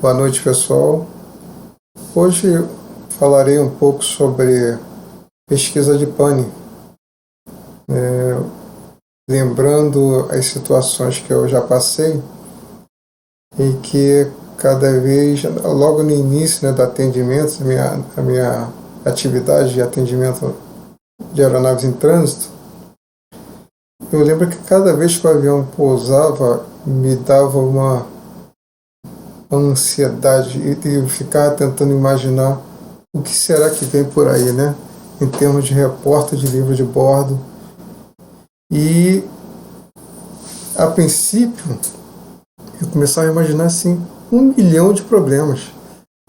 Boa noite, pessoal. Hoje falarei um pouco sobre pesquisa de pane, lembrando as situações que eu já passei e que cada vez, logo no início, do atendimento, a minha atividade de atendimento de aeronaves em trânsito, eu lembro que cada vez que o avião pousava, me dava uma ansiedade e eu ficava tentando imaginar o que será que vem por aí, em termos de repórter de livro de bordo. E, a princípio, eu começava a imaginar, assim, 1 milhão de problemas,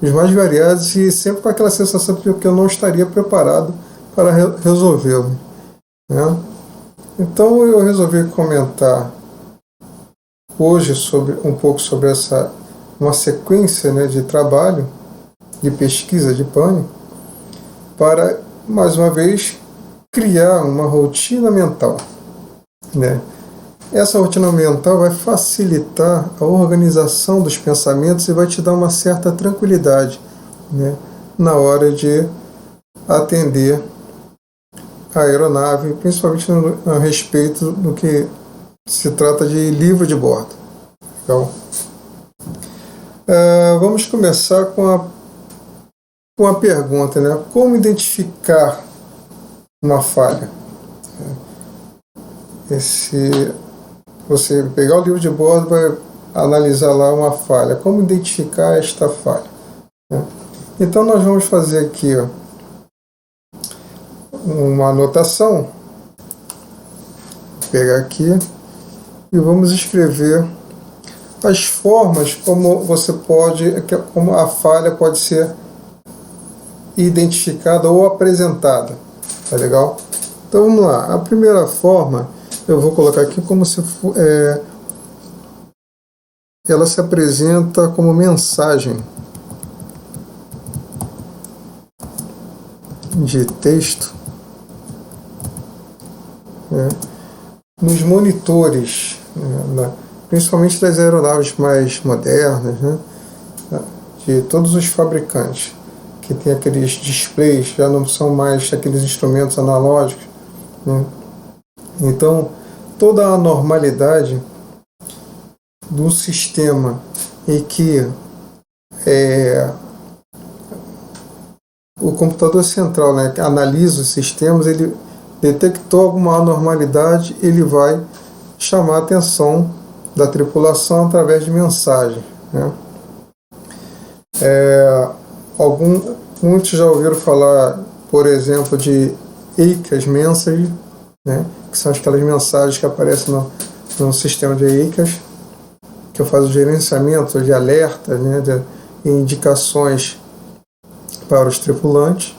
os mais variados, e sempre com aquela sensação de que eu não estaria preparado para resolvê-lo, Então, eu resolvi comentar hoje um pouco sobre uma sequência, de trabalho, de pesquisa de pane, para, mais uma vez, criar uma rotina mental, Essa rotina mental vai facilitar a organização dos pensamentos e vai te dar uma certa tranquilidade, na hora de atender a aeronave, principalmente a respeito do que se trata de livro de bordo. Então, vamos começar com a pergunta, como identificar uma falha? Você pegar o livro de bordo, vai analisar lá uma falha. Como identificar esta falha? Então, nós vamos fazer aqui uma anotação. Vou pegar aqui e vamos escrever as formas como a falha pode ser identificada ou apresentada. Tá legal? Então, vamos lá. A primeira forma, eu vou colocar aqui como se ela se apresenta como mensagem de texto, nos monitores, principalmente das aeronaves mais modernas, de todos os fabricantes, que tem aqueles displays, já não são mais aqueles instrumentos analógicos, Então, toda a normalidade do sistema em que o computador central, que analisa os sistemas, ele detectou alguma anormalidade, ele vai chamar a atenção da tripulação através de mensagem. Muitos já ouviram falar, por exemplo, de EICAS Message, que são aquelas mensagens que aparecem no sistema de EICAS, que faz o gerenciamento de alertas, de indicações para os tripulantes.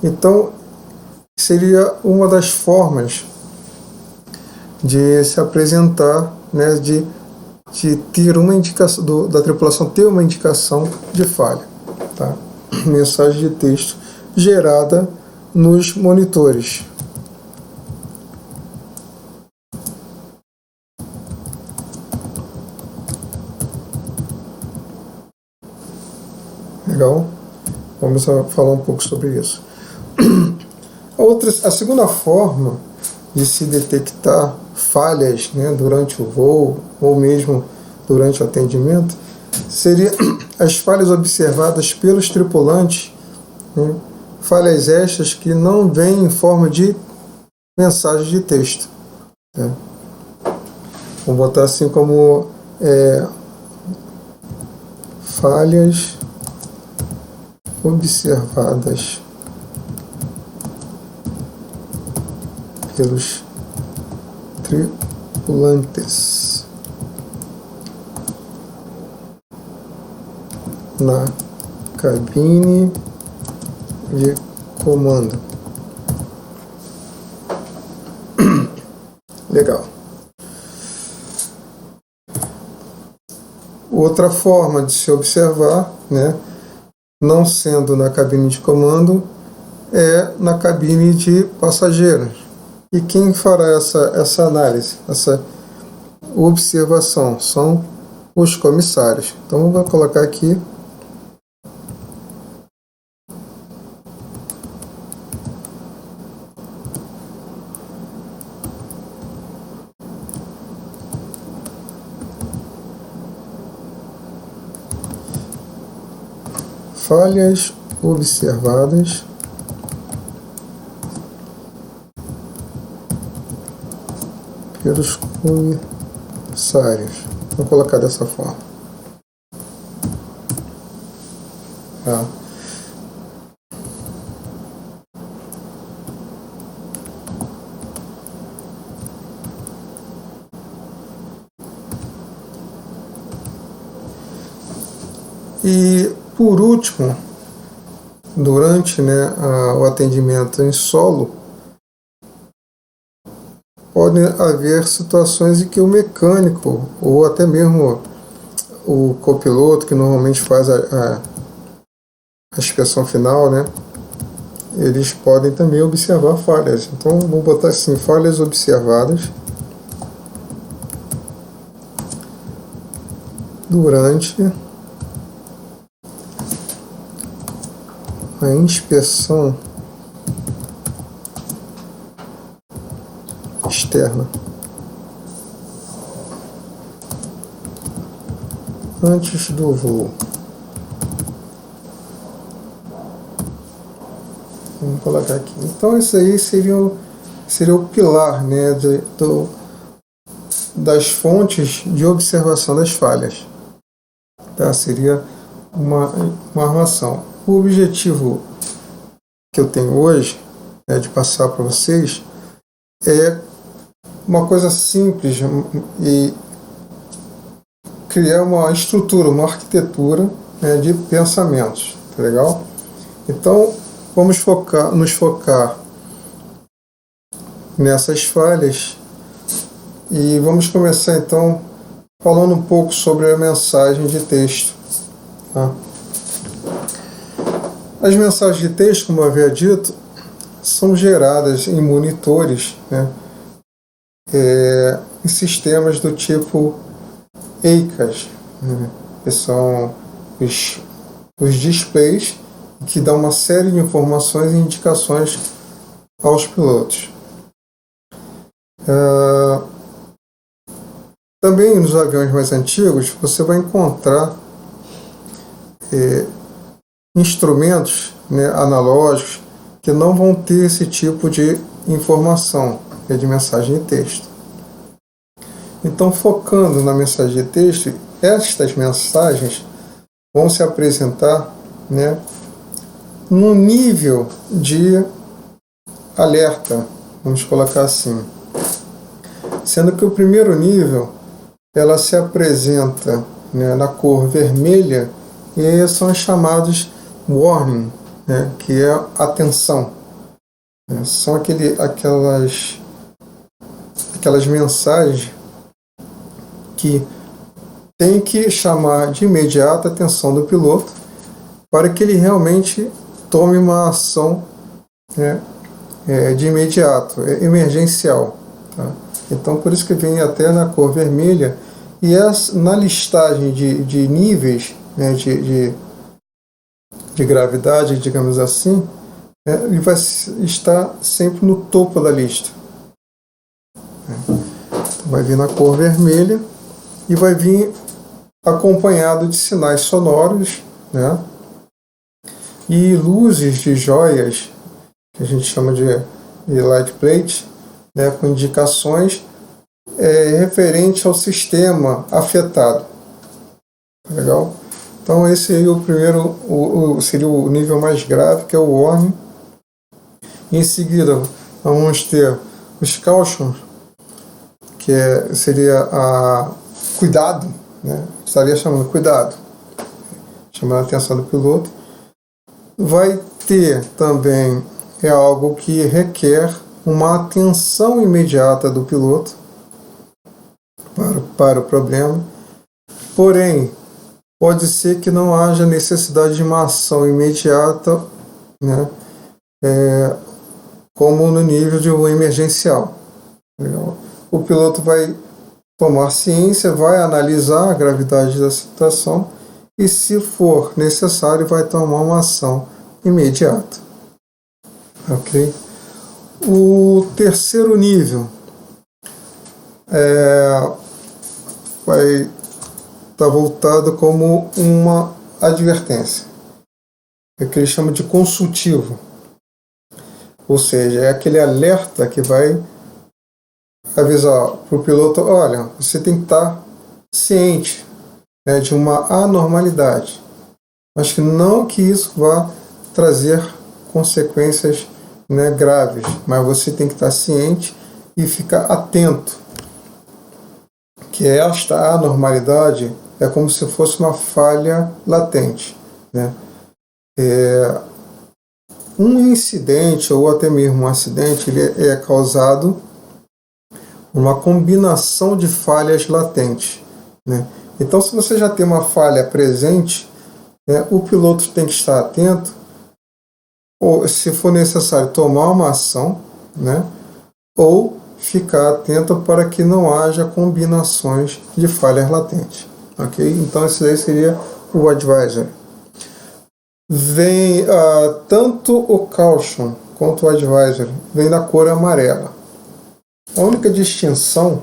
Então, seria uma das formas de se apresentar, de ter uma indicação, da tripulação ter uma indicação de falha. Tá? Mensagem de texto gerada nos monitores. Legal? Vamos falar um pouco sobre isso. A segunda forma de se detectar falhas, durante o voo ou mesmo durante o atendimento seria as falhas observadas pelos tripulantes, falhas estas que não vêm em forma de mensagem de texto. Vamos botar assim como falhas observadas pelos tripulantes na cabine de comando. Legal. Outra forma de se observar, não sendo na cabine de comando, é na cabine de passageiros. E quem fará essa análise, essa observação? São os comissários. Então vou colocar aqui falhas observadas pelos comissários. Vou colocar dessa forma. Tá. E por último, durante o atendimento em solo, podem haver situações em que o mecânico ou até mesmo o copiloto, que normalmente faz a inspeção final, eles podem também observar falhas. Então vou botar assim, falhas observadas durante a inspeção externa antes do voo. Vamos colocar aqui. Então isso aí seria o pilar, das fontes de observação das falhas. Tá? Seria uma armação. O objetivo que eu tenho hoje de passar para vocês é uma coisa simples e criar uma estrutura, uma arquitetura de pensamentos. Tá legal? Então vamos nos focar nessas falhas e vamos começar então falando um pouco sobre a mensagem de texto. Tá? As mensagens de texto, como eu havia dito, são geradas em monitores, em sistemas do tipo EICAS, que são os displays que dão uma série de informações e indicações aos pilotos. Também nos aviões mais antigos você vai encontrar instrumentos analógicos que não vão ter esse tipo de informação, de mensagem de texto. Então, focando na mensagem de texto, estas mensagens vão se apresentar num nível de alerta, vamos colocar assim. Sendo que o primeiro nível, ela se apresenta na cor vermelha, e são as chamadas warning, que é atenção. São aquelas mensagens que tem que chamar de imediato a atenção do piloto para que ele realmente tome uma ação de imediato, emergencial. Tá? Então, por isso que vem até na cor vermelha, e na listagem de níveis de gravidade, digamos assim, ele vai estar sempre no topo da lista. Então, vai vir na cor vermelha e vai vir acompanhado de sinais sonoros, e luzes de joias, que a gente chama de light plate, com indicações referente ao sistema afetado. Legal? Então esse aí seria o nível mais grave, que é o warning. Em seguida vamos ter os cautions, que seria a cuidado, estaria chamando cuidado, chamando a atenção do piloto. Vai ter também algo que requer uma atenção imediata do piloto para o problema, porém pode ser que não haja necessidade de uma ação imediata, como no nível de voo emergencial. O piloto vai tomar ciência, vai analisar a gravidade da situação e, se for necessário, vai tomar uma ação imediata. Ok? O terceiro nível vai estar voltado como uma advertência, é o que ele chama de consultivo, ou seja, é aquele alerta que vai avisar para o piloto: olha, você tem que estar ciente, né, de uma anormalidade, mas que não que isso vá trazer consequências, né, graves, mas você tem que estar ciente e ficar atento, que esta anormalidade é como se fosse uma falha latente, né? Um incidente ou até mesmo um acidente, ele é causado por uma combinação de falhas latentes, né? Então, se você já tem uma falha presente, né, o piloto tem que estar atento, ou, se for necessário, tomar uma ação, né, ou ficar atento para que não haja combinações de falhas latentes. Ok? Então, esse daí seria o advisory. Vem tanto o caution quanto o advisory vem da cor amarela. A única distinção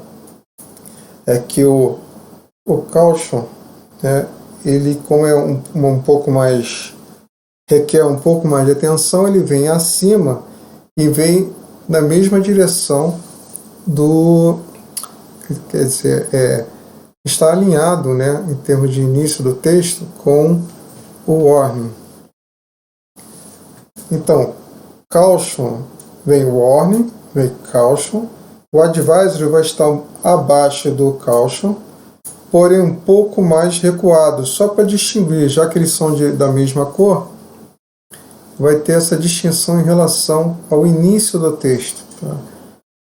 é que o caution, né, ele, como é um pouco mais, requer um pouco mais de atenção, ele vem acima e vem na mesma direção do, quer dizer, está alinhado, né, em termos de início do texto, com o warning. Então, caution vem warning, vem caution. O advisory vai estar abaixo do caution, porém um pouco mais recuado, só para distinguir, já que eles são da mesma cor, vai ter essa distinção em relação ao início do texto. Tá?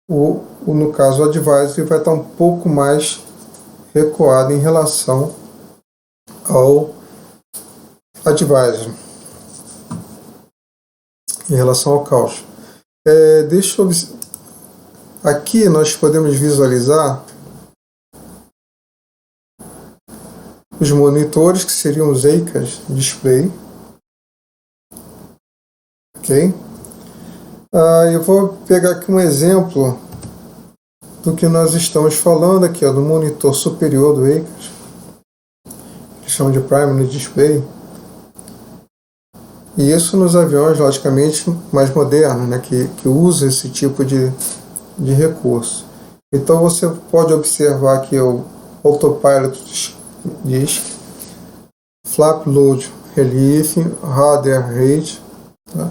No caso, o advisory vai estar um pouco mais recuado em relação ao advisory, em relação ao caution. Deixa eu... Aqui nós podemos visualizar os monitores, que seriam os EICAS display. Ok? Eu vou pegar aqui um exemplo do que nós estamos falando aqui, do monitor superior do EICAS, que chama de primary display. E isso nos aviões, logicamente, mais modernos, né, que usa esse tipo de recurso. Então você pode observar que o Autopilot diz Flap Load Relief, Radar Rate. Tá?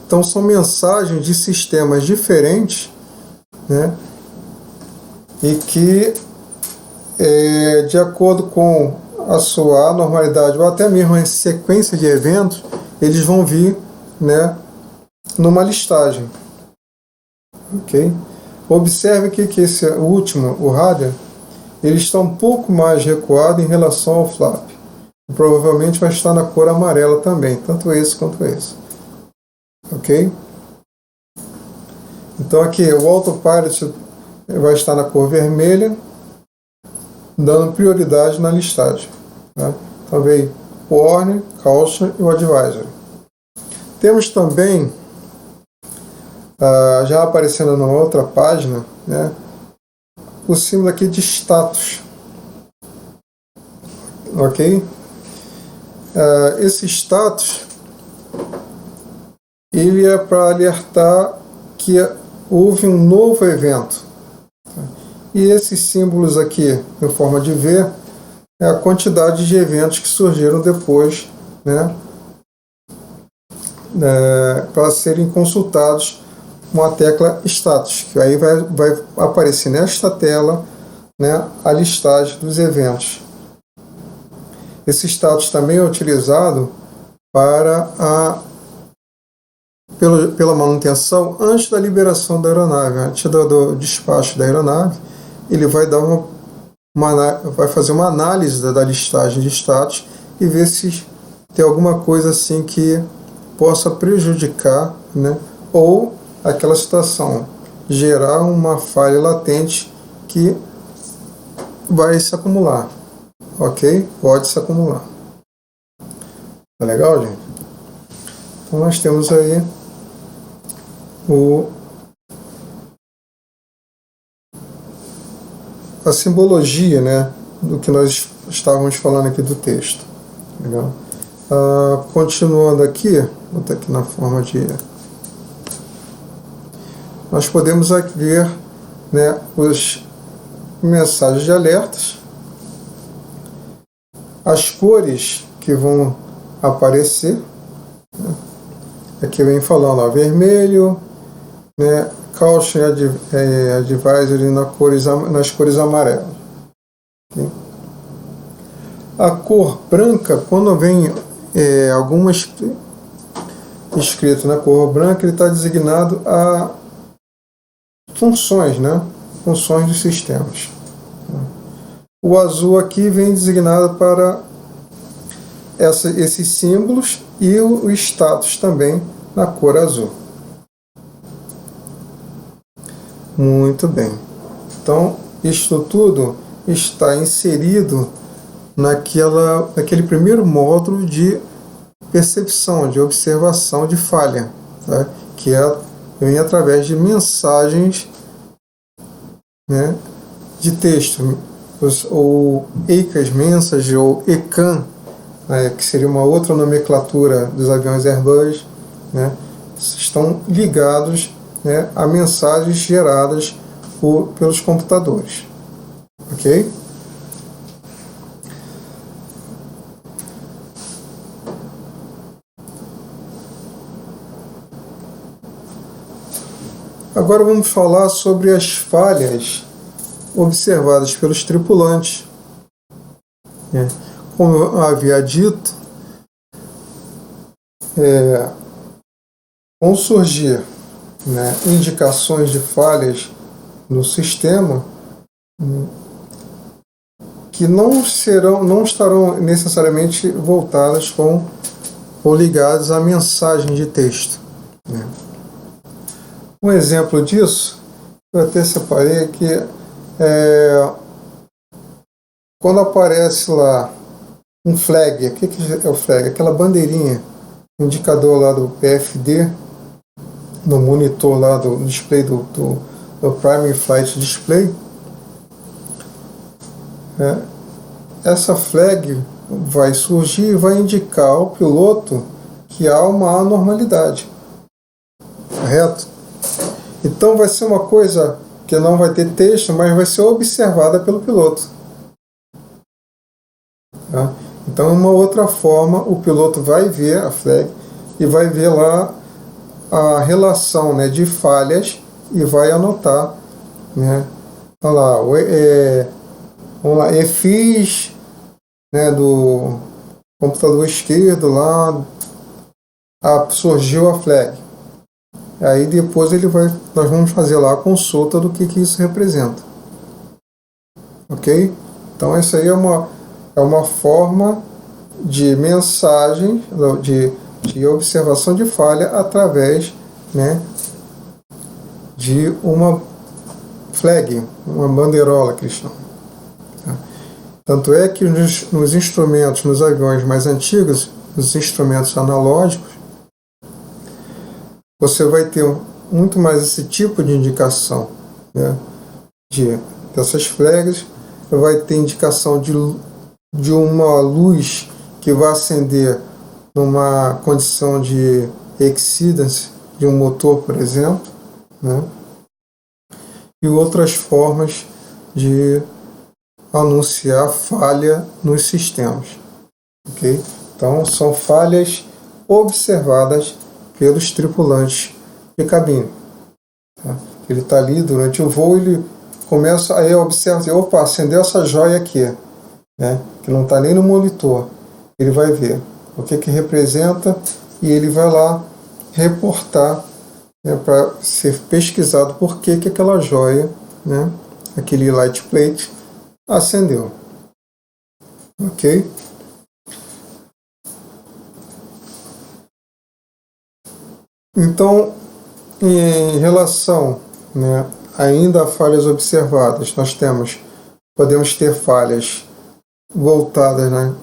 Então são mensagens de sistemas diferentes, né, e que, de acordo com a sua anormalidade ou até mesmo a sequência de eventos, eles vão vir, né, numa listagem. Ok? Observe que esse último, o radar, ele está um pouco mais recuado em relação ao flap. Provavelmente vai estar na cor amarela também, tanto esse quanto esse. Ok? Então aqui o Autopilot vai estar na cor vermelha, dando prioridade na listagem. Tá? Então vem o warning, caution e o advisory. Temos também, já aparecendo numa outra página, né, o símbolo aqui de status. Ok? Esse status, ele é para alertar que houve um novo evento. E esses símbolos aqui, em forma de V, é a quantidade de eventos que surgiram depois, né, para serem consultados com a tecla status, que aí vai aparecer nesta tela, né, a listagem dos eventos. Esse status também é utilizado pela manutenção antes da liberação da aeronave, antes do despacho da aeronave. Ele vai dar vai fazer uma análise da listagem de status e ver se tem alguma coisa assim que possa prejudicar, né, ou aquela situação gerar uma falha latente que vai se acumular, ok? Pode se acumular. Tá legal, gente? Então nós temos aí a simbologia, né, do que nós estávamos falando aqui do texto. Legal? Continuando aqui, vou botar aqui na forma de... Nós podemos aqui ver, né, as mensagens de alertas, as cores que vão aparecer, né? Aqui vem falando, ó, vermelho, né, Caution Advisory nas cores amarelas. Okay? A cor branca, quando vem algumas escrito na cor branca, ele está designado a funções, né? Funções dos sistemas. O azul aqui vem designado para esses símbolos e o status também na cor azul. Muito bem. Então, isto tudo está inserido naquele primeiro módulo de percepção, de observação de falha, tá? Que vem através de mensagens, né, de texto, ou EICAS Message ou ECAM, né, que seria uma outra nomenclatura dos aviões Airbus, né, estão ligados, né, a mensagens geradas pelos computadores. Ok? Agora vamos falar sobre as falhas observadas pelos tripulantes. Como eu havia dito, vão surgir, né, indicações de falhas no sistema que não estarão necessariamente voltadas ou ligadas à mensagem de texto, né? Um exemplo disso, eu até separei aqui, quando aparece lá um flag. O que é o flag? Aquela bandeirinha, indicador lá do PFD, no monitor lá do display do Primary Flight Display. Essa flag vai surgir e vai indicar ao piloto que há uma anormalidade. Correto? Então vai ser uma coisa que não vai ter texto, mas vai ser observada pelo piloto. Tá? Então, é uma outra forma, o piloto vai ver a flag e vai ver lá a relação, né, de falhas e vai anotar, né? Olha lá, vamos lá, EFIS, né, do computador esquerdo lá, surgiu a flag. Aí depois nós vamos fazer lá a consulta do que isso representa. Ok? Então essa aí é uma forma de mensagem, de observação de falha através, né, de uma flag, uma bandeirola que eles chamam. Tá? Tanto é que nos instrumentos, nos aviões mais antigos, nos instrumentos analógicos, você vai ter muito mais esse tipo de indicação, né, dessas flags. Vai ter indicação de uma luz que vai acender numa condição de exceedance de um motor, por exemplo, né, e outras formas de anunciar falha nos sistemas. Okay? Então, são falhas observadas pelos tripulantes de cabine. Tá? Ele está ali durante o voo, ele começa a observar, opa, acendeu essa joia aqui, né, que não está nem no monitor. Ele vai ver o que representa e ele vai lá reportar, né, para ser pesquisado por que aquela joia, né, aquele light plate, acendeu. Ok? Então, em relação, né, ainda a falhas observadas, nós temos podemos ter falhas voltadas, né?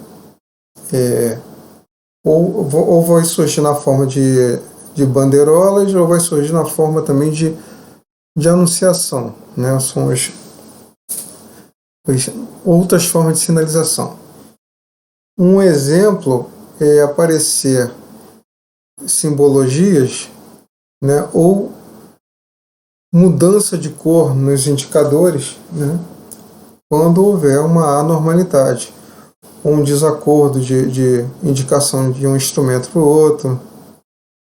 Ou vai surgir na forma de bandeirolas, ou vai surgir na forma também de anunciação, né? São as outras formas de sinalização. Um exemplo é aparecer simbologias, né? Ou mudança de cor nos indicadores, né? Quando houver uma anormalidade, ou um desacordo de indicação de um instrumento para o outro.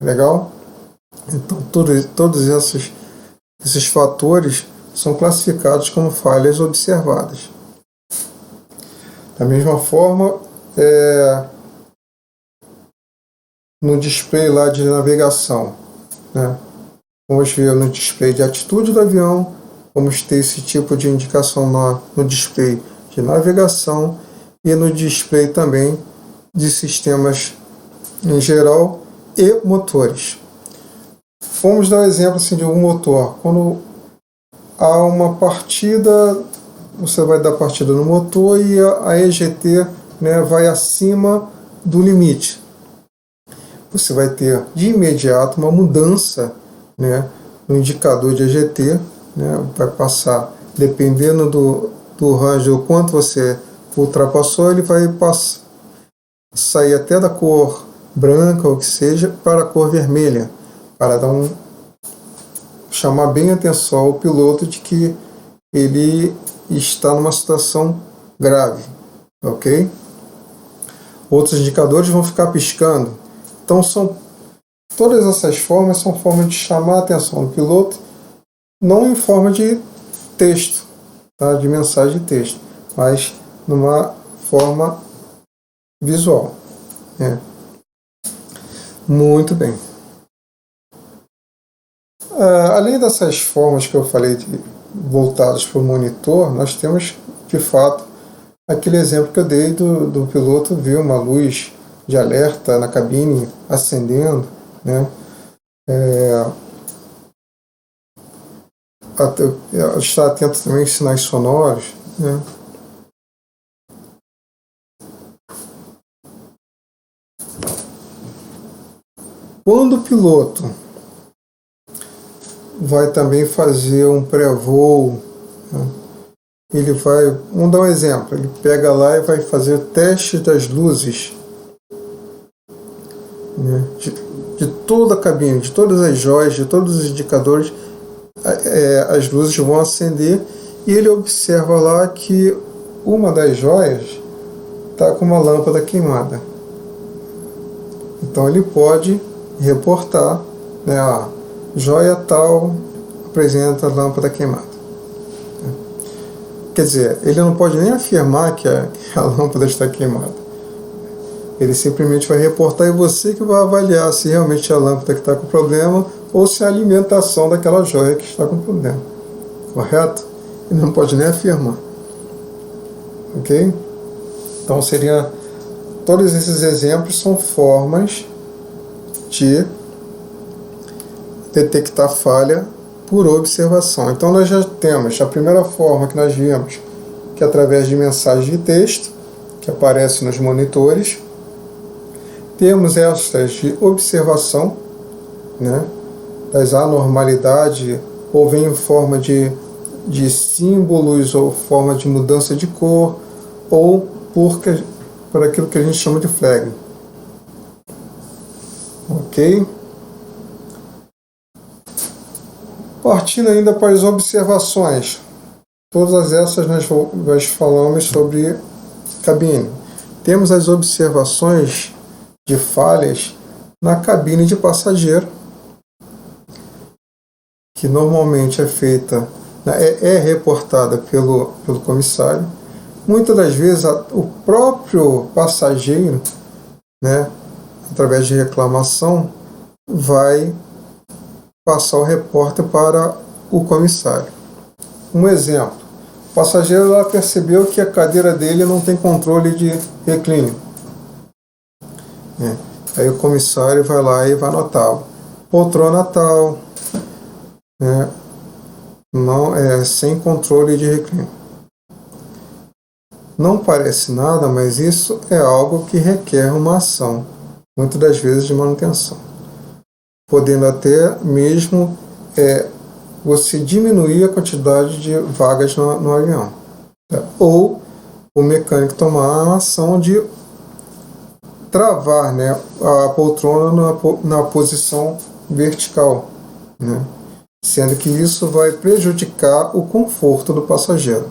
Legal? Então, todos esses fatores são classificados como falhas observadas. Da mesma forma, no display lá de navegação, né? Vamos ver no display de atitude do avião, vamos ter esse tipo de indicação no display de navegação e no display também de sistemas em geral e motores. Vamos dar um exemplo assim, de um motor. Quando há uma partida, você vai dar partida no motor e a EGT, né, vai acima do limite. Você vai ter de imediato uma mudança, né, no indicador de EGT, né, vai passar, dependendo do range, o quanto você ultrapassou, ele vai sair até da cor branca, ou que seja, para a cor vermelha, para chamar bem a atenção ao piloto de que ele está numa situação grave, ok? Outros indicadores vão ficar piscando. Então, todas essas formas são formas de chamar a atenção do piloto, não em forma de texto, tá? De mensagem de texto, mas numa forma visual. Né? Muito bem. Além dessas formas que eu falei voltadas para o monitor, nós temos, de fato, aquele exemplo que eu dei do piloto ver uma luz de alerta na cabine acendendo, né? Estar atento também aos sinais sonoros, né? Quando o piloto vai também fazer um pré-voo, né? Ele vai, vamos dar um exemplo, ele pega lá e vai fazer o teste das luzes, né? De toda a cabine, de todas as joias, de todos os indicadores, as luzes vão acender e ele observa lá que uma das joias está com uma lâmpada queimada. Então ele pode reportar, né, a joia tal apresenta lâmpada queimada. Quer dizer, ele não pode nem afirmar que a lâmpada está queimada. Ele simplesmente vai reportar e você que vai avaliar se realmente é a lâmpada que está com problema ou se é a alimentação daquela joia que está com problema. Correto? Ele não pode nem afirmar. Ok? Então todos esses exemplos são formas de detectar falha por observação. Então nós já temos a primeira forma que nós vimos, que é através de mensagem de texto, que aparece nos monitores. Temos estas de observação, né, das anormalidades, ou vem em forma de símbolos, ou forma de mudança de cor, ou por aquilo que a gente chama de flag. Ok? Partindo ainda para as observações. Todas essas nós falamos sobre cabine. Temos as observações de falhas na cabine de passageiro, que normalmente é feita, é reportada pelo comissário. Muitas das vezes o próprio passageiro, né, através de reclamação, vai passar o repórter para o comissário. Um exemplo, o passageiro lá percebeu que a cadeira dele não tem controle de reclínio. Aí o comissário vai lá e vai anotar: poltrona tal, né, não, sem controle de reclínio. Não parece nada, mas isso é algo que requer uma ação, muitas das vezes de manutenção, podendo até mesmo você diminuir a quantidade de vagas no avião, tá? Ou o mecânico tomar a ação de travar, né, a poltrona na posição vertical, né, sendo que isso vai prejudicar o conforto do passageiro.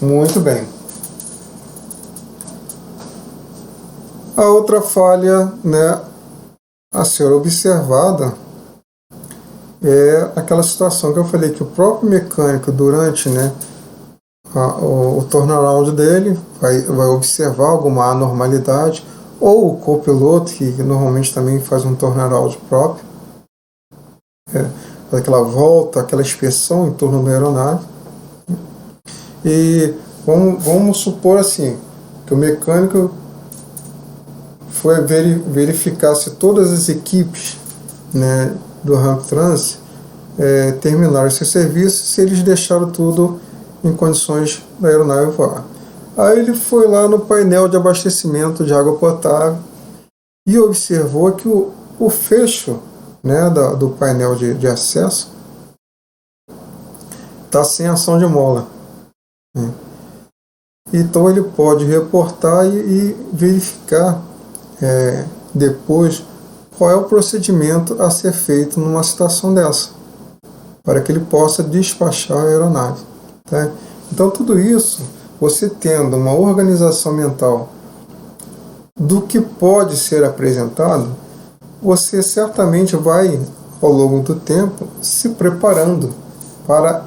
Muito bem. A outra falha, né, a ser observada é aquela situação que eu falei que o próprio mecânico, durante, né, o turnaround dele, vai observar alguma anormalidade, ou o copiloto, que normalmente também faz um turnaround próprio, faz aquela volta, aquela inspeção em torno da aeronave. E vamos supor assim, que o mecânico foi verificar se todas as equipes, né, do Ramp Trans terminaram seu serviço, se eles deixaram tudo em condições da aeronave voar. Aí ele foi lá no painel de abastecimento de água potável e observou que o fecho, né, do painel de acesso está sem ação de mola, né? Então ele pode reportar e verificar depois qual é o procedimento a ser feito numa situação dessa, para que ele possa despachar a aeronave, tá? Então tudo isso, você tendo uma organização mental do que pode ser apresentado, você certamente vai, ao longo do tempo, se preparando para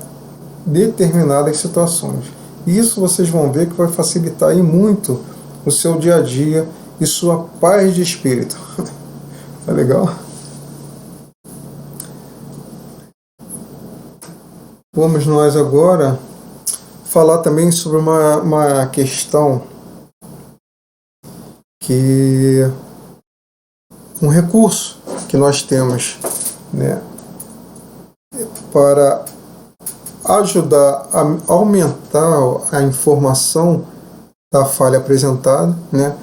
determinadas situações. E isso vocês vão ver que vai facilitar aí muito o seu dia a dia e sua paz de espírito. Tá legal? Vamos nós agora falar também sobre uma questão que um recurso que nós temos, né, para ajudar a aumentar a informação da falha apresentada, né,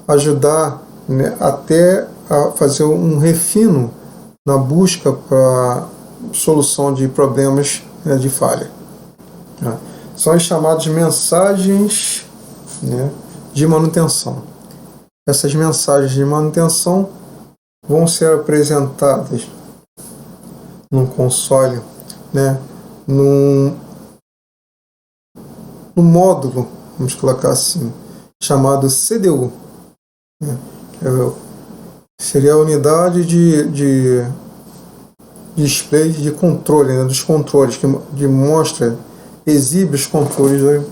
ajudar, né, até a fazer um refino na busca para solução de problemas, né, de falha, né. São as chamadas mensagens, né, de manutenção. Essas mensagens de manutenção vão ser apresentadas num console, né, num módulo, vamos colocar assim, chamado CDU, né, seria a unidade de display de controle, né, dos controles, que demonstra, exibe os controles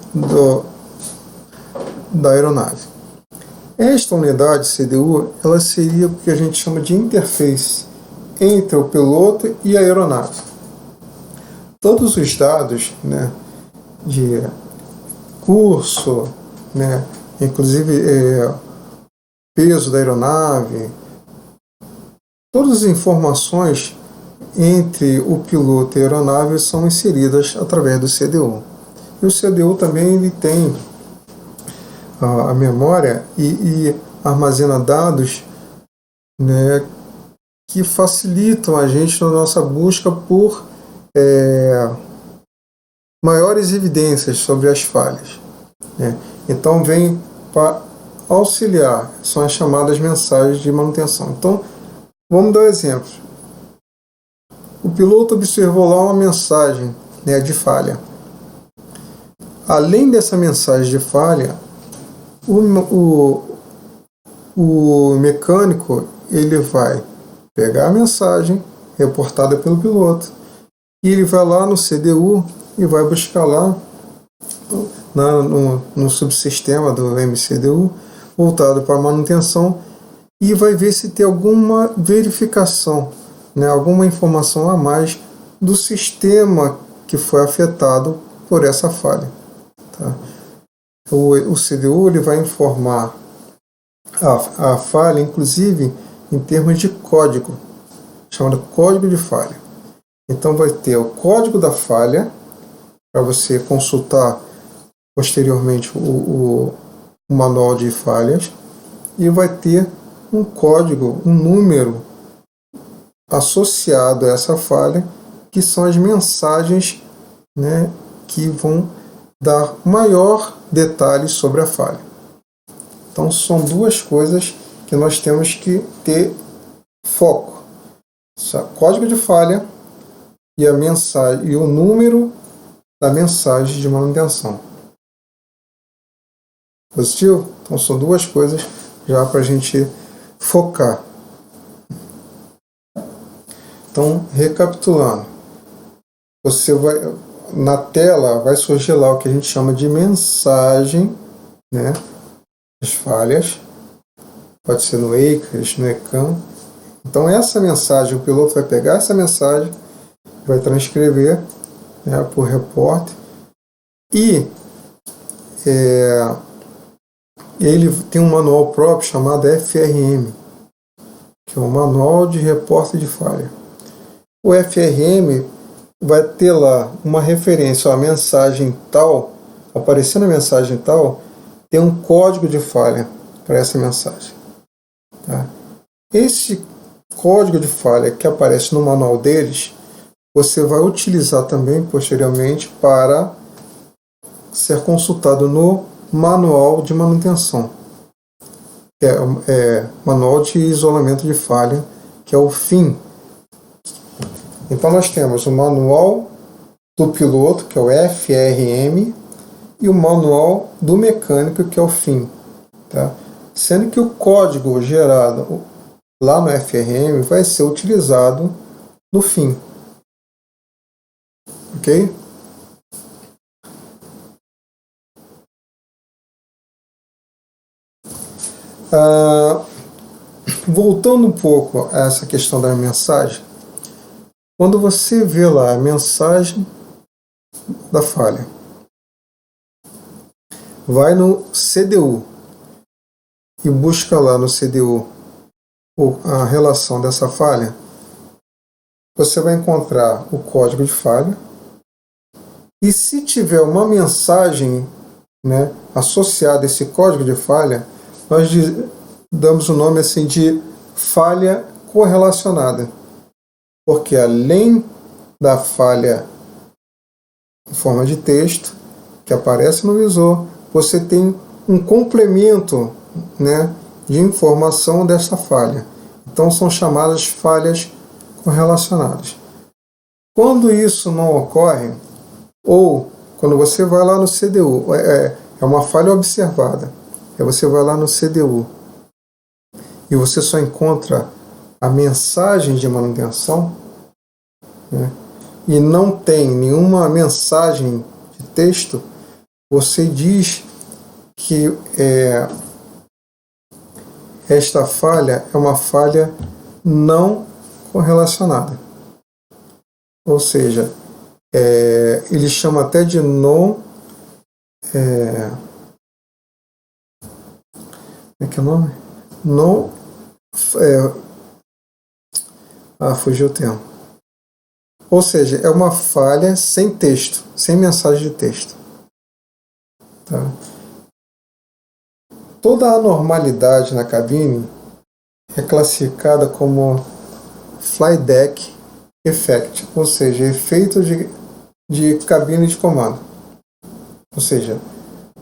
da aeronave. Esta unidade CDU, ela seria o que a gente chama de interface entre o piloto e a aeronave. Todos os dados, né, de curso, né, inclusive peso da aeronave, todas as informações entre o piloto e a aeronave são inseridas através do CDU. E o CDU também ele tem a memória e armazena dados, né, que facilitam a gente na nossa busca por maiores evidências sobre as falhas, né? Então vem para auxiliar, são as chamadas mensagens de manutenção. Então vamos dar um exemplo. O piloto observou lá uma mensagem, né, de falha. Além dessa mensagem de falha, o mecânico ele vai pegar a mensagem reportada pelo piloto e ele vai lá no CDU e vai buscar lá no subsistema do MCDU voltado para manutenção e vai ver se tem alguma verificação, né, alguma informação a mais do sistema que foi afetado por essa falha, tá? O CDU ele vai informar a falha, inclusive em termos de código, chamado código de falha. Então vai ter o código da falha, para você consultar, posteriormente o manual de falhas, e vai ter um código, um número associado a essa falha, que são as mensagens, né, que vão dar maior detalhes sobre a falha. Então são duas coisas que nós temos que ter foco: código de falha e a mensagem e o número da mensagem de manutenção. Positivo? Então são duas coisas já para a gente focar. Então, recapitulando, você vai, na tela vai surgir lá o que a gente chama de mensagem, né? As falhas, pode ser no EICAS, no ECAM. Então essa mensagem, o piloto vai pegar essa mensagem, vai transcrever, né, por repórter, e ele tem um manual próprio chamado FRM, que é o Manual de Repórter de Falha. O FRM vai ter lá uma referência, a mensagem tal, aparecendo a mensagem tal, tem um código de falha para essa mensagem. Tá? Esse código de falha que aparece no manual deles, você vai utilizar também posteriormente para ser consultado no manual de manutenção, que é manual de isolamento de falha, que é o FIM. Então nós temos o manual do piloto, que é o FRM, e o manual do mecânico, que é o FIM. Tá? Sendo que o código gerado lá no FRM vai ser utilizado no FIM. Ok? Voltando um pouco a essa questão da mensagem, quando você vê lá a mensagem da falha, vai no CDU e busca lá no CDU a relação dessa falha, você vai encontrar o código de falha, e se tiver uma mensagem, né, associada a esse código de falha, nós damos o nome assim de falha correlacionada, porque além da falha em forma de texto que aparece no visor, você tem um complemento, né, de informação dessa falha. Então são chamadas falhas correlacionadas. Quando isso não ocorre, ou quando você vai lá no CDU, é uma falha observada, aí você vai lá no CDU e você só encontra a mensagem de manutenção, né, e não tem nenhuma mensagem de texto, você diz que esta falha é uma falha não correlacionada. Ou seja, ele chama até de como é que é o nome? Fugiu o termo. Ou seja, é uma falha sem texto, sem mensagem de texto. Tá? Toda anormalidade na cabine é classificada como flyback effect, ou seja, efeito de cabine de comando. Ou seja,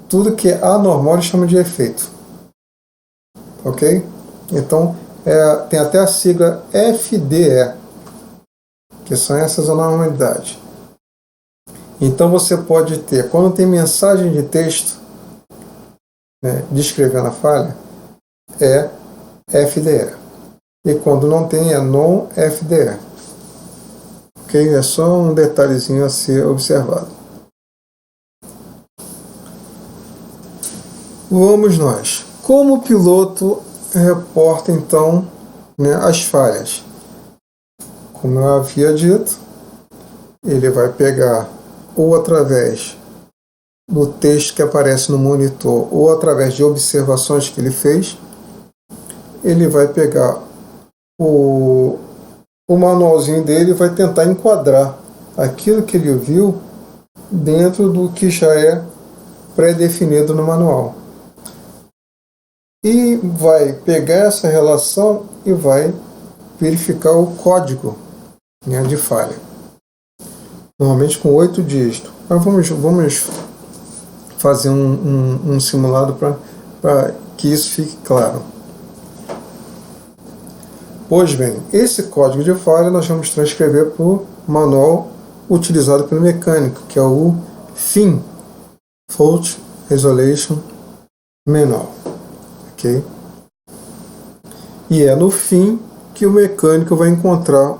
tudo que é anormal ele chama de efeito. Ok? Então, tem até a sigla FDE, que são essas anormalidades. Então você pode ter, quando tem mensagem de texto, né, descrevendo a falha, é FDE. E quando não tem, é non-FDE. Ok? É só um detalhezinho a ser observado. Vamos nós. Como o piloto reporta, então, né, as falhas? Como eu havia dito, ele vai pegar ou através do texto que aparece no monitor ou através de observações que ele fez, ele vai pegar o manualzinho dele e vai tentar enquadrar aquilo que ele viu dentro do que já é pré-definido no manual. E vai pegar essa relação e vai verificar o código, né, de falha. Normalmente com 8 dígitos. Mas vamos fazer um simulado para que isso fique claro. Pois bem, esse código de falha nós vamos transcrever para o manual utilizado pelo mecânico, que é o FIM, Fault Isolation Manual. Okay? E é no fim que o mecânico vai encontrar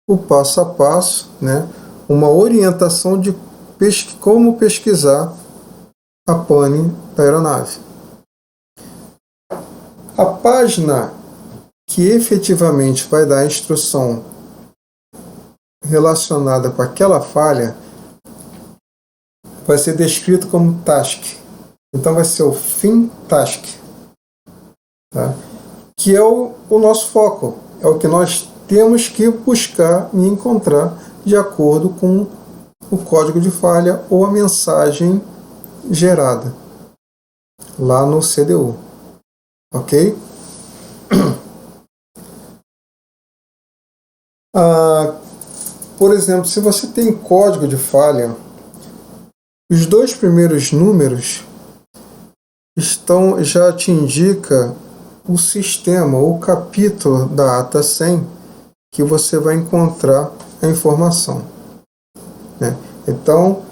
o passo a passo, né, uma orientação de como pesquisar a pane da aeronave. A página que efetivamente vai dar a instrução relacionada com aquela falha vai ser descrito como task. Então vai ser o FIM task, tá? Que é o nosso foco, é o que nós temos que buscar e encontrar de acordo com o código de falha ou a mensagem gerada lá no CDU. Ok? Por exemplo, se você tem código de falha, os 2 primeiros números já te indica o sistema, o capítulo da ata 100 que você vai encontrar a informação, né? Então,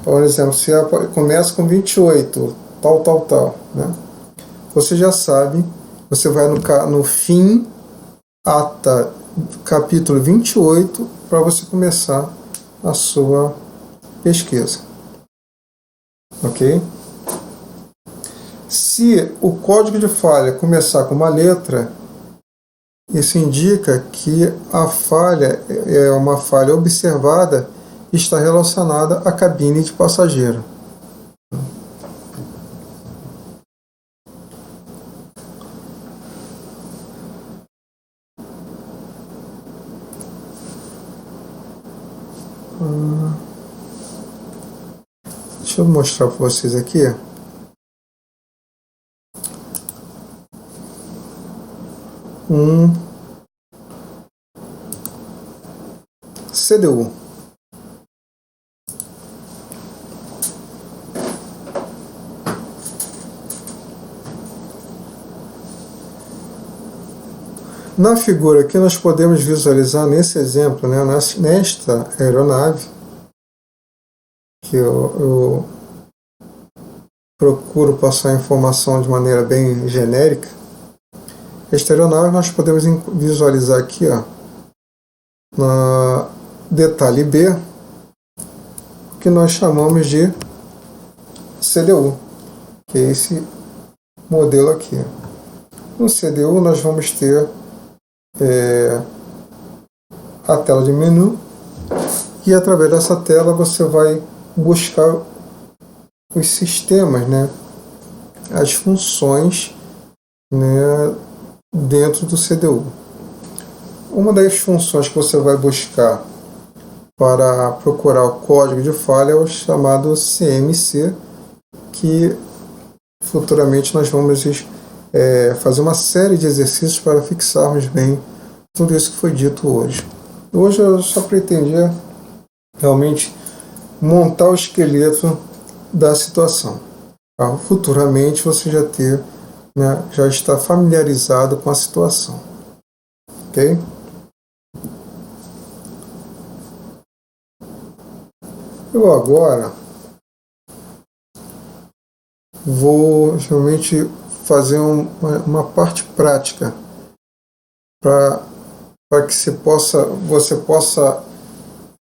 por exemplo, se começa com 28, tal, né? Você já sabe, você vai no fim, ata capítulo 28, para você começar a sua pesquisa. Ok? Se o código de falha começar com uma letra, isso indica que a falha é uma falha observada e está relacionada à cabine de passageiro. Deixa eu mostrar para vocês aqui. CDU. Na figura aqui nós podemos visualizar nesse exemplo, né, nesta aeronave, que eu procuro passar a informação de maneira bem genérica. Esta aeronave nós podemos visualizar aqui, ó, na detalhe B, que nós chamamos de CDU, que é esse modelo aqui. No CDU nós vamos ter a tela de menu, e através dessa tela você vai buscar os sistemas, né, as funções, né, dentro do CDU. Uma das funções que você vai buscar para procurar o código de falha é o chamado CMC, que futuramente nós vamos fazer uma série de exercícios para fixarmos bem tudo isso que foi dito hoje. Hoje eu só pretendia realmente montar o esqueleto da situação. Futuramente você já está familiarizado com a situação. Ok? Eu agora vou realmente fazer uma parte prática para que você possa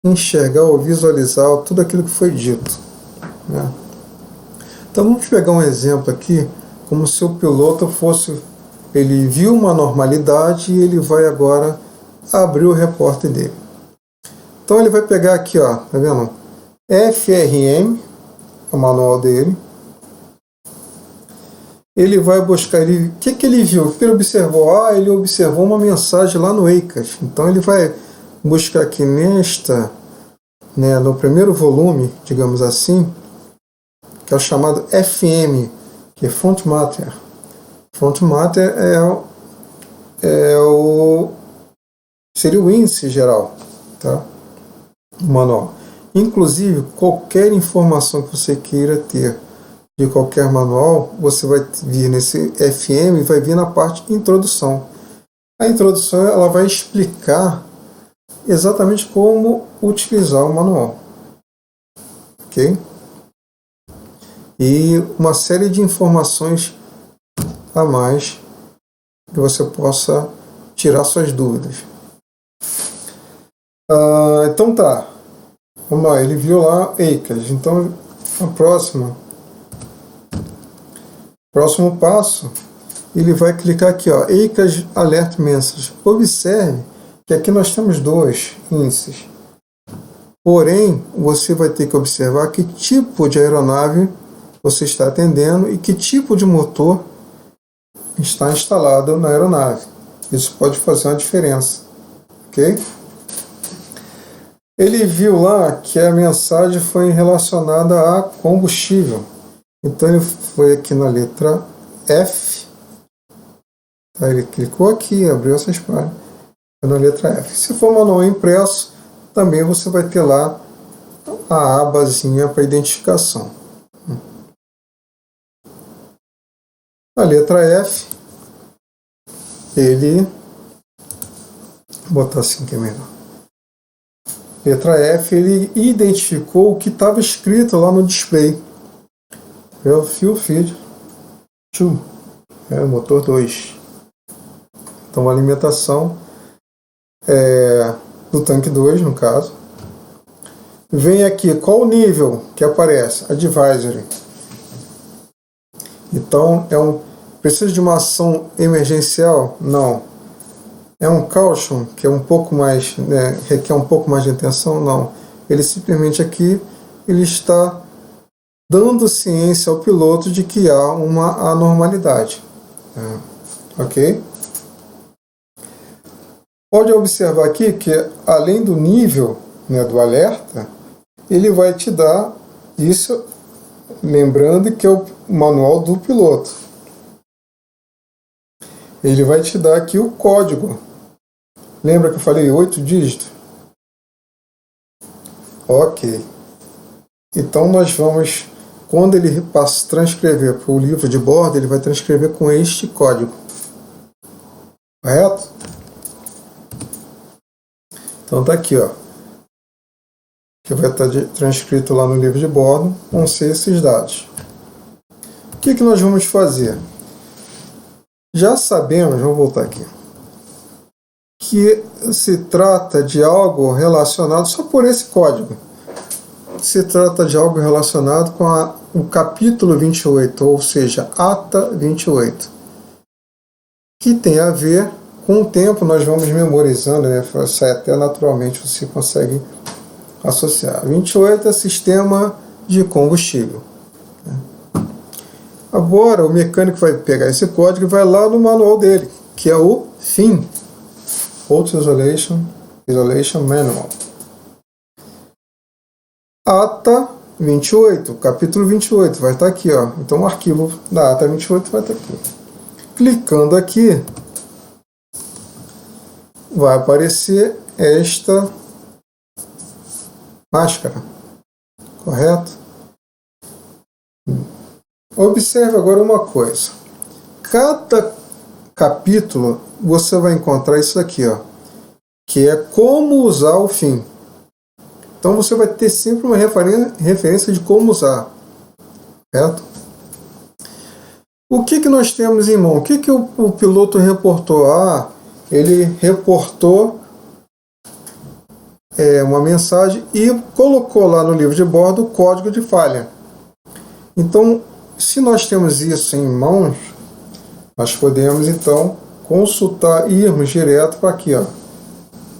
enxergar ou visualizar tudo aquilo que foi dito, né? Então vamos pegar um exemplo aqui, como se o piloto ele viu uma normalidade e ele vai agora abrir o repórter dele. Então ele vai pegar aqui, ó, tá vendo? FRM, o manual dele. Ele vai buscar, o que ele viu? O que ele observou? Ele observou uma mensagem lá no EICAS. Então ele vai buscar aqui no primeiro volume, digamos assim, que é o chamado FM, que é Font Matter. Font Matter seria o índice geral, tá? Do manual. Inclusive, qualquer informação que você queira ter de qualquer manual, você vai vir nesse FM e vai vir na parte de introdução. A introdução ela vai explicar exatamente como utilizar o manual. Ok? E uma série de informações a mais que você possa tirar suas dúvidas. Então tá. Vamos lá, ele viu lá EICAS. Então, a próximo passo, ele vai clicar aqui, ó, EICAS Alert Message. Observe que aqui nós temos dois índices. Porém, você vai ter que observar que tipo de aeronave você está atendendo e que tipo de motor está instalado na aeronave. Isso pode fazer uma diferença. Ok? Ele viu lá que a mensagem foi relacionada a combustível. Então ele foi aqui na letra F. Ele clicou aqui, abriu essa página. Na letra F. Se for manual impresso, também você vai ter lá a abazinha para identificação. A letra F, ele... Vou botar assim que é melhor. Letra F, ele identificou o que estava escrito lá no display. É o Fuel Feed 2. É o motor 2. Então a alimentação do tanque 2, no caso. Vem aqui, qual o nível que aparece? Advisory. Então, precisa de uma ação emergencial? Não. É um caution, que é um pouco mais, requer um pouco mais de atenção? Não. Ele simplesmente aqui, ele está dando ciência ao piloto de que há uma anormalidade. Ok? Pode observar aqui que, além do nível do alerta, ele vai te dar isso, lembrando que é o manual do piloto. Ele vai te dar aqui o código. Lembra que eu falei 8 dígitos? Ok. Então nós vamos, quando ele transcrever para o livro de bordo, ele vai transcrever com este código. Correto? Então tá aqui, ó. Que vai estar transcrito lá no livro de bordo, vão ser esses dados. O que nós vamos fazer? Já sabemos, vamos voltar aqui, que se trata de algo relacionado, só por esse código, se trata de algo relacionado com o capítulo 28, ou seja, ata 28, que tem a ver com o tempo, nós vamos memorizando, sai até naturalmente, você consegue associar. 28 é sistema de combustível. Agora o mecânico vai pegar esse código e vai lá no manual dele, que é o FIM, Fault Isolation Manual. Ata 28, capítulo 28, vai estar aqui, ó. Então o arquivo da ata 28 vai estar aqui. Clicando aqui, vai aparecer esta máscara, correto? Observe agora uma coisa. Cada capítulo você vai encontrar isso aqui, ó, que é como usar o FIM. Então você vai ter sempre uma referência de como usar, certo? O que nós temos em mão? O que o piloto reportou? Ele reportou uma mensagem e colocou lá no livro de bordo o código de falha. Então, se nós temos isso em mãos, nós podemos então consultar e irmos direto para aqui, ó,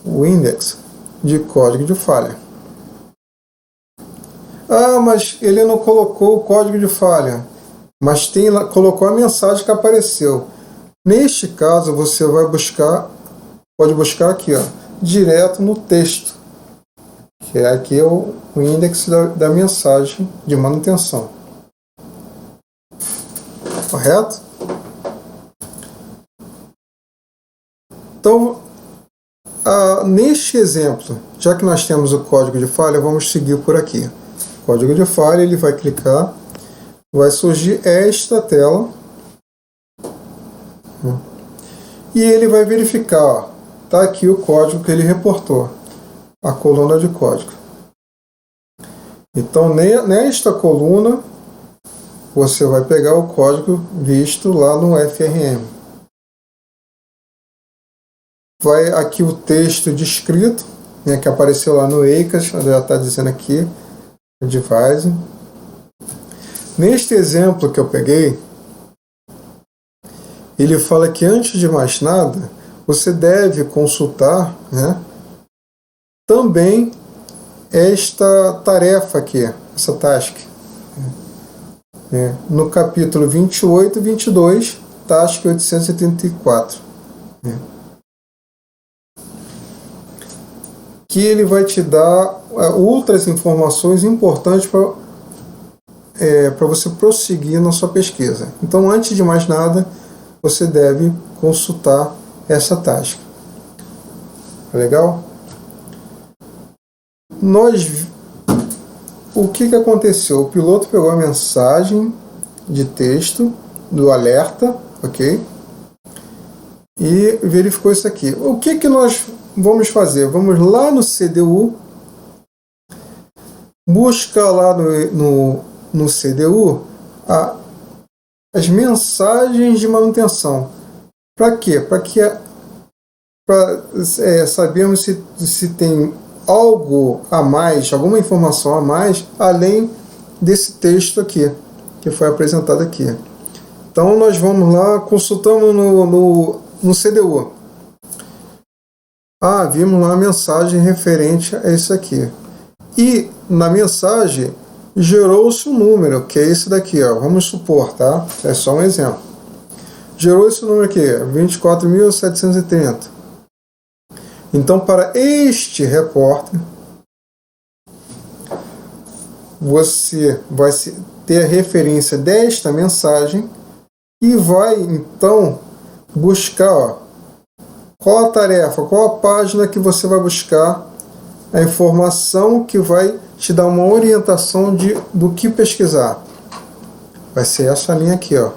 o index de código de falha. Mas ele não colocou o código de falha, mas colocou a mensagem que apareceu. Neste caso, você vai pode buscar aqui, ó, direto no texto, que é aqui o index da mensagem de manutenção. correto? Então, neste exemplo, já que nós temos o código de falha, vamos seguir por aqui. Código de falha, ele vai clicar, vai surgir esta tela e ele vai verificar, está aqui o código que ele reportou, a coluna de código. Então, nesta coluna, você vai pegar o código visto lá no FRM. Vai aqui o texto descrito, né, que apareceu lá no EICAS, já está dizendo aqui, device. Neste exemplo que eu peguei, ele fala que antes de mais nada, você deve consultar, né, também esta tarefa aqui, essa task. No capítulo 28 e 22, task 884. Que ele vai te dar outras informações importantes para você prosseguir na sua pesquisa. Então, antes de mais nada, você deve consultar essa task. Legal? O que aconteceu? O piloto pegou a mensagem de texto do alerta, ok? E verificou isso aqui. O que nós vamos fazer? Vamos lá no CDU, buscar lá no CDU as mensagens de manutenção. Para quê? Para sabermos se tem algo a mais, alguma informação a mais, além desse texto aqui, que foi apresentado aqui. Então nós vamos lá, consultamos no CDU. Vimos lá a mensagem referente a isso aqui. E na mensagem gerou-se um número, que é esse daqui, ó. Vamos supor, tá? É só um exemplo. Gerou esse número aqui, 24.730. Então, para este repórter, você vai ter a referência desta mensagem e vai, então, buscar qual a tarefa, qual a página que você vai buscar a informação que vai te dar uma orientação do que pesquisar. Vai ser essa linha aqui, ó.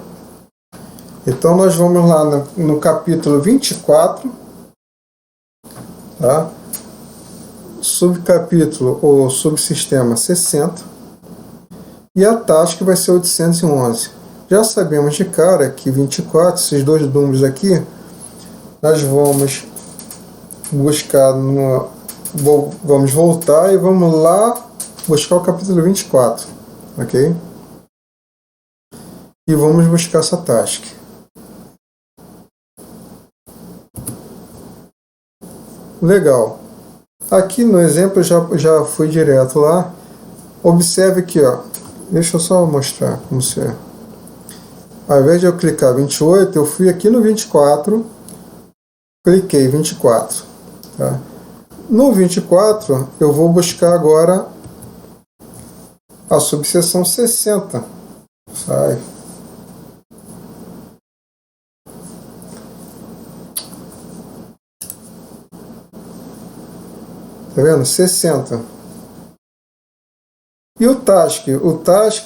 Então, nós vamos lá no capítulo 24, tá? Subcapítulo ou subsistema 60, e a task vai ser 811. Já sabemos de cara que 24, esses dois números aqui, nós vamos buscar, vamos voltar e vamos lá buscar o capítulo 24, ok? E vamos buscar essa task. Legal. Aqui no exemplo eu já fui direto lá. Observe aqui, ó. Deixa eu só mostrar como se é. Ao invés de eu clicar 28, eu fui aqui no 24, cliquei 24. Tá? No 24, eu vou buscar agora a subseção 60. Sai. Tá vendo? 60. E o task?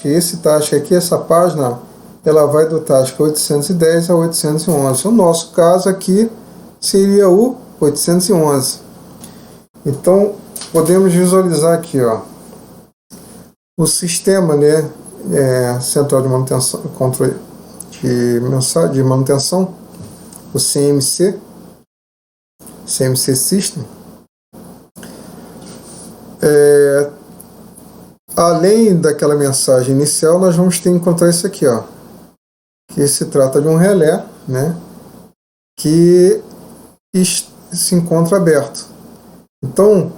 Esse task aqui, essa página, ela vai do task 810 a 811. O nosso caso aqui seria o 811. Então, podemos visualizar aqui, ó, o sistema, né, central de manutenção, controle de manutenção, o CMC System. Além daquela mensagem inicial, nós vamos ter que encontrar isso aqui, ó, que se trata de um relé, né, que se encontra aberto. Então,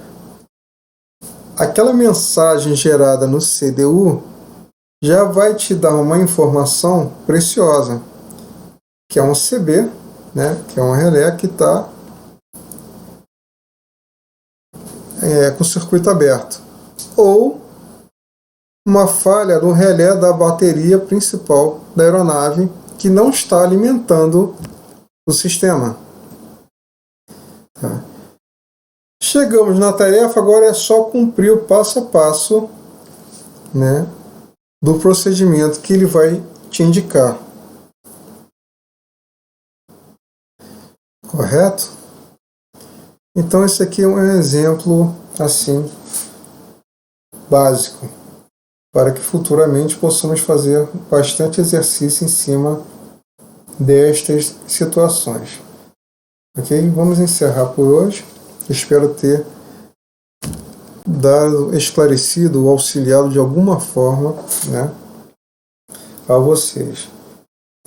aquela mensagem gerada no CDU já vai te dar uma informação preciosa, que é um CB, né, que é um relé que está com o circuito aberto. Ou uma falha no relé da bateria principal da aeronave que não está alimentando o sistema. Tá. Chegamos na tarefa, agora é só cumprir o passo a passo, né, do procedimento que ele vai te indicar. Correto? Então esse aqui é um exemplo assim básico, para que futuramente possamos fazer bastante exercício em cima destas situações. Ok? Vamos encerrar por hoje. Espero ter dado, esclarecido ou auxiliado de alguma forma, né, a vocês.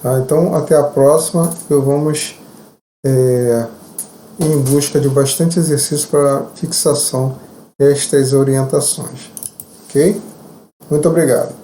Tá? Então, até a próxima. Vamos ir em busca de bastante exercício para fixação destas orientações. Ok? Muito obrigado.